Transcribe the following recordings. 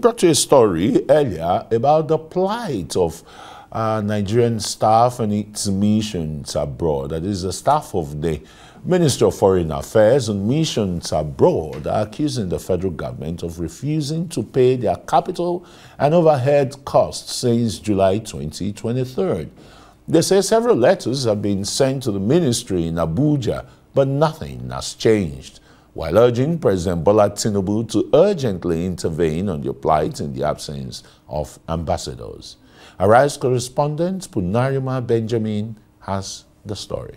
brought you a story earlier about the plight of Nigerian staff and its missions abroad. That is, the staff of the Ministry of Foreign Affairs and missions abroad are accusing the federal government of refusing to pay their capital and overhead costs since July 2023. They say several letters have been sent to the ministry in Abuja, but nothing has changed, while urging President Bola Tinubu to urgently intervene on the plight in the absence of ambassadors. Arise correspondent Punarima Benjamin has the story.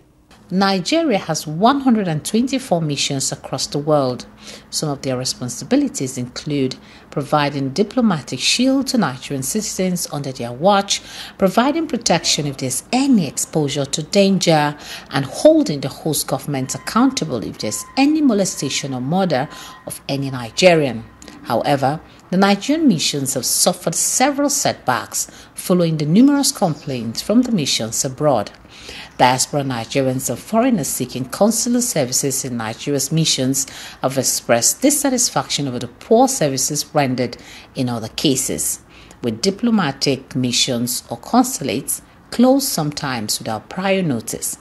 Nigeria has 124 missions across the world. Some of their responsibilities include providing diplomatic shield to Nigerian citizens under their watch, providing protection if there's any exposure to danger, and holding the host government accountable if there's any molestation or murder of any Nigerian. However, the Nigerian missions have suffered several setbacks following the numerous complaints from the missions abroad. Diaspora Nigerians and foreigners seeking consular services in Nigeria's missions have expressed dissatisfaction over the poor services rendered in other cases, with diplomatic missions or consulates closed sometimes without prior notice.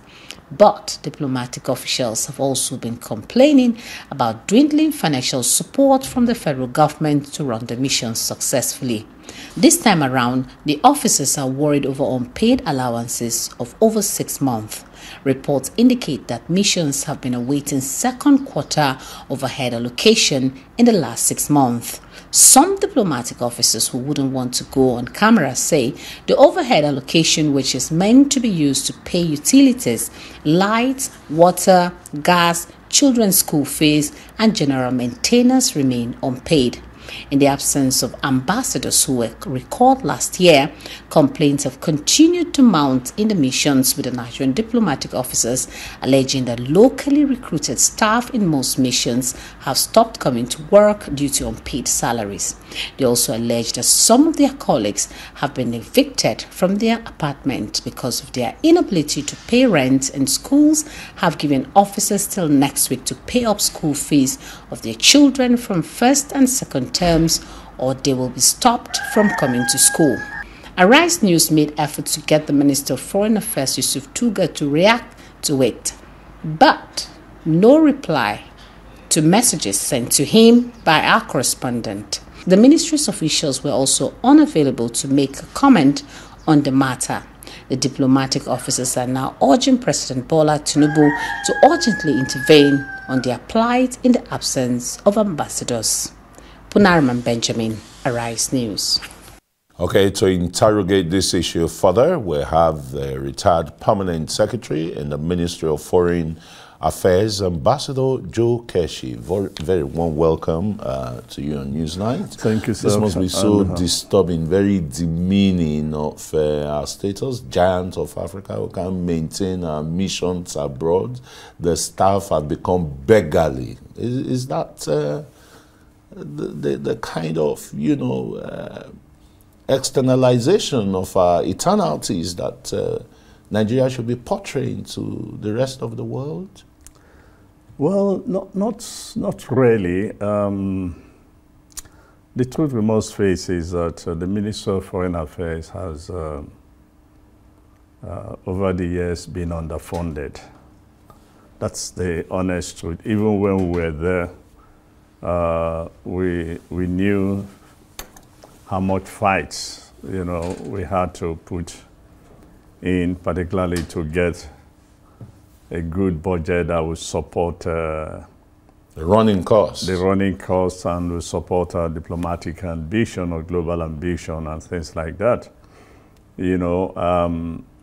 But diplomatic officials have also been complaining about dwindling financial support from the federal government to run the missions successfully. This time around, the officers are worried over unpaid allowances of over 6 months. Reports indicate that missions have been awaiting second quarter overhead allocation in the last 6 months. Some diplomatic officers who wouldn't want to go on camera say the overhead allocation, which is meant to be used to pay utilities, light, water, gas, children's school fees, and general maintenance, remain unpaid. In the absence of ambassadors who were recalled last year, complaints have continued to mount in the missions, with the Nigerian diplomatic officers alleging that locally recruited staff in most missions have stopped coming to work due to unpaid salaries. They also allege that some of their colleagues have been evicted from their apartment because of their inability to pay rent, and schools have given officers till next week to pay up school fees of their children from first and second terms, or they will be stopped from coming to school. Arise News made efforts to get the Minister of Foreign Affairs, Yusuf Tuga, to react to it, but no reply to messages sent to him by our correspondent. The ministry's officials were also unavailable to make a comment on the matter. The diplomatic officers are now urging President Bola Tinubu to urgently intervene on their plight in the absence of ambassadors. Punarman Benjamin, Arise News. Okay, to interrogate this issue further, we have the retired permanent secretary in the Ministry of Foreign Affairs, Ambassador Joe Keshi. Very warm welcome to you on Newsnight. Thank you, sir. This must be so disturbing, very demeaning of our status, giant of Africa. We can't maintain our missions abroad. The staff have become beggarly. Is that the kind of, externalization of our eternalities that Nigeria should be portraying to the rest of the world? Well, not really. The truth we must face is that the Ministry of Foreign Affairs has, over the years, been underfunded. That's the honest truth. Even when we were there, we knew how much fights, we had to put in, particularly to get a good budget that would support the running costs. The running costs, and will support our diplomatic ambition or global ambition and things like that.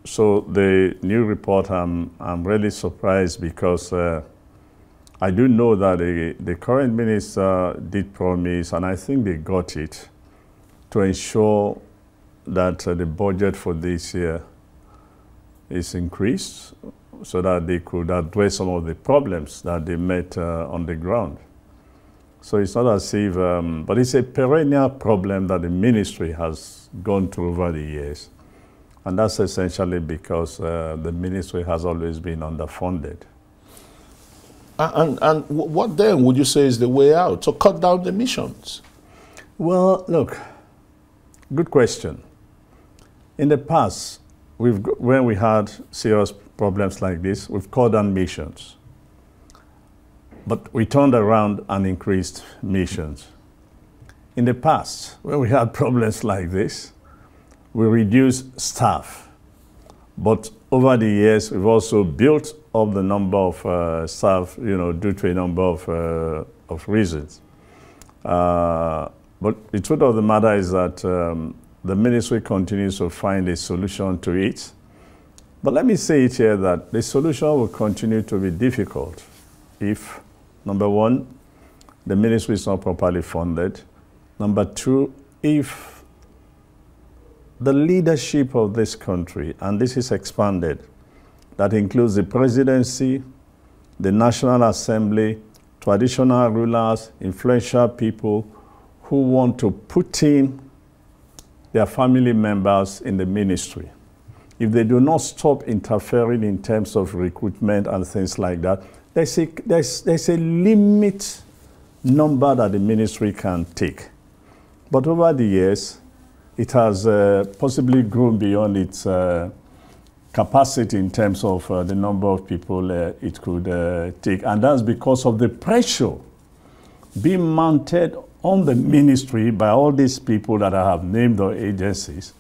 So the new report, I'm really surprised, because I do know that the current minister did promise, and I think they got it, to ensure that the budget for this year is increased, so that they could address some of the problems that they met on the ground. So it's not as if, but it's a perennial problem that the ministry has gone through over the years. And that's essentially because the ministry has always been underfunded. And what then would you say is the way out? To cut down the missions? Well, look, good question. In the past, when we had serious problems like this, we've called on missions. But we turned around and increased missions. In the past, when we had problems like this, we reduced staff. But over the years, we've also built up the number of staff, due to a number of reasons. But the truth of the matter is that the ministry continues to find a solution to it. But let me say it here that the solution will continue to be difficult if, number one, the ministry is not properly funded. Number two, if the leadership of this country, and this is expanded, that includes the presidency, the National Assembly, traditional rulers, influential people who want to put in their family members in the ministry. If they do not stop interfering in terms of recruitment and things like that, there's a limit number that the ministry can take. But over the years, it has possibly grown beyond its capacity in terms of the number of people it could take. And that's because of the pressure being mounted on the ministry by all these people that I have named or agencies,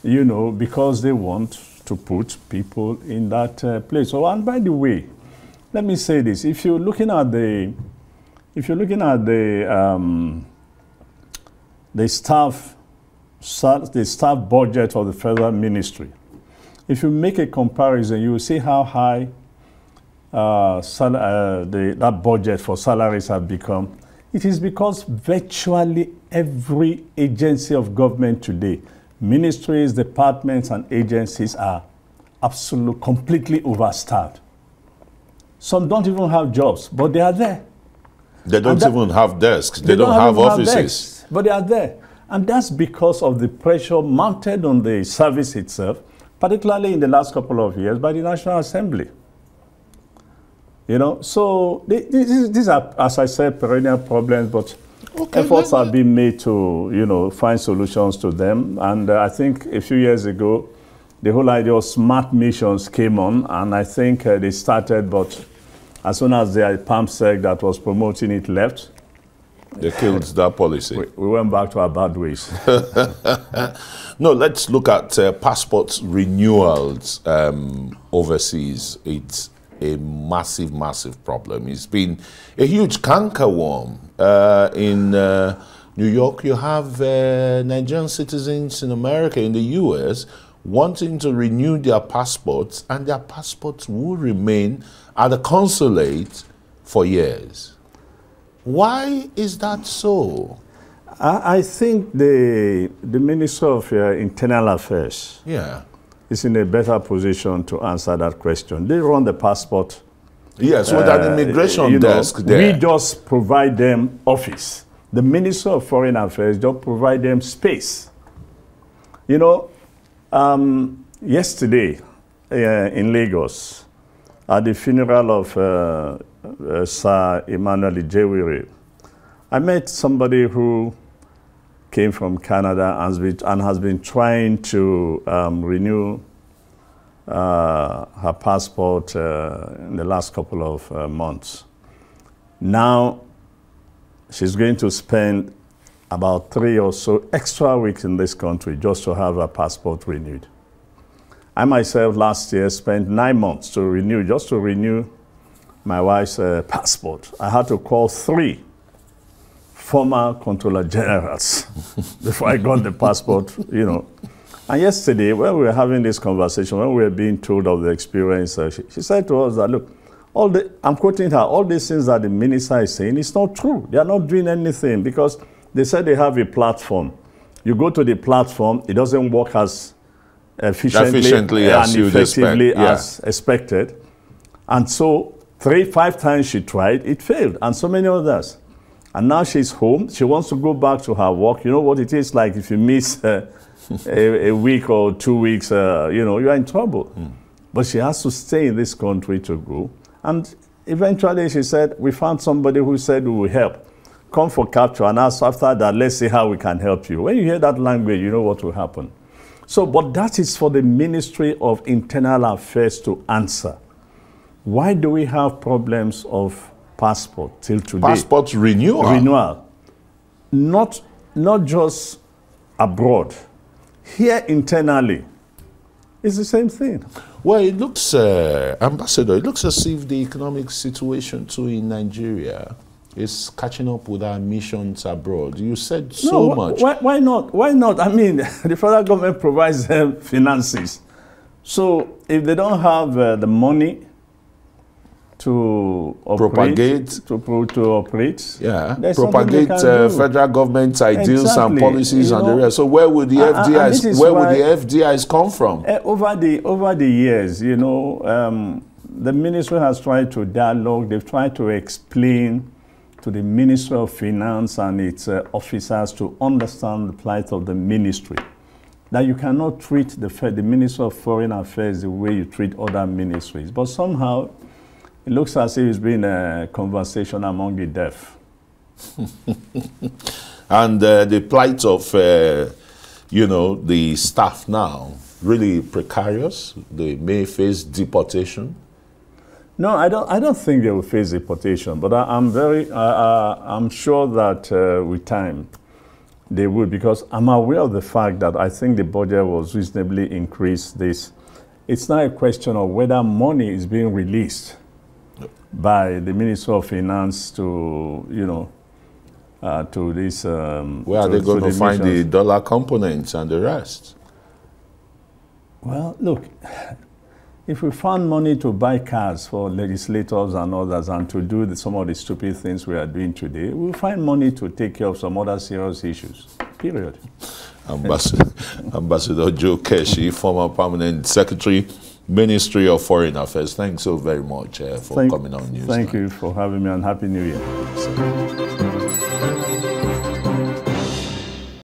because they want to put people in that place. So, and by the way, let me say this: if you're looking at the staff budget of the federal ministry, if you make a comparison, you will see how high that budget for salaries have become. It is because virtually every agency of government today, ministries, departments, and agencies are absolutely, completely overstaffed. Some don't even have jobs, but they are there. They don't even have desks. They don't have offices. Desks, but they are there. And that's because of the pressure mounted on the service itself, particularly in the last couple of years by the National Assembly. So these are, as I said, perennial problems, but efforts have been made to, find solutions to them. And I think a few years ago, the whole idea of smart missions came on, and I think they started, but as soon as the PAMSEC that was promoting it left, they killed that policy. We went back to our bad ways. No, let's look at passport renewals overseas. It's a massive, massive problem. It's been a huge cankerworm. In New York, you have Nigerian citizens in America, in the US, wanting to renew their passports, and their passports will remain at the consulate for years. Why is that so? I think the Minister of Internal Affairs is in a better position to answer that question. They run the passport. Yes, with an immigration desk there. We just provide them office. The Minister of Foreign Affairs just provide them space. Yesterday in Lagos, at the funeral of Sir Emmanuel Ijewere, I met somebody who came from Canada and has been trying to renew her passport in the last couple of months. Now, she's going to spend about 3 or so extra weeks in this country just to have her passport renewed. I myself last year spent 9 months just to renew my wife's passport. I had to call 3 former Controller Generals before I got the passport, And yesterday, when we were having this conversation, when we were being told of the experience, she said to us that, look, I'm quoting her, all these things that the minister is saying, it's not true. They are not doing anything because they said they have a platform. You go to the platform, it doesn't work as efficiently and effectively as expected. And so 3-5 times she tried, it failed, and so many others. And now she's home. She wants to go back to her work. You know what it is like if you miss a week or 2 weeks, you're in trouble. But she has to stay in this country to go. And eventually she said, we found somebody who said we will help. come for capture, and after that, let's see how we can help you. When you hear that language, you know what will happen. So, but that is for the Ministry of Internal Affairs to answer. Why do we have problems of passport till today? Passport renewal. Renewal. Not just abroad. Here internally, it's the same thing. Well, it looks, Ambassador, it looks as if the economic situation too in Nigeria is catching up with our missions abroad. You said so much. Why not? Why not? I mean, the federal government provides them finances. So if they don't have the money to operate, to operate, yeah, propagate federal government ideals and policies and the rest. So where would the FDIs? Where would the FDIs come from? Over the years, you know, the ministry has tried to dialogue. They've tried to explain to the Ministry of Finance and its officers to understand the plight of the ministry. That you cannot treat the Ministry of Foreign Affairs the way you treat other ministries. But somehow, it looks as if it's been a conversation among the deaf. And the plight of, you know, the staff now, really precarious. They may face deportation. No, I don't think they will face deportation, but I'm sure that with time they will, because I'm aware of the fact that I think the budget was reasonably increased. It's not a question of whether money is being released by the Ministry of Finance to, you know, to this. Where are they going to find the dollar components and the rest? Well, look, if we found money to buy cars for legislators and others and to do some of the stupid things we are doing today, we'll find money to take care of some other serious issues, period. Ambassador Joe Keshi, former Permanent Secretary, Ministry of Foreign Affairs. Thanks so very much for coming on News. Thank you for having me, and Happy New Year.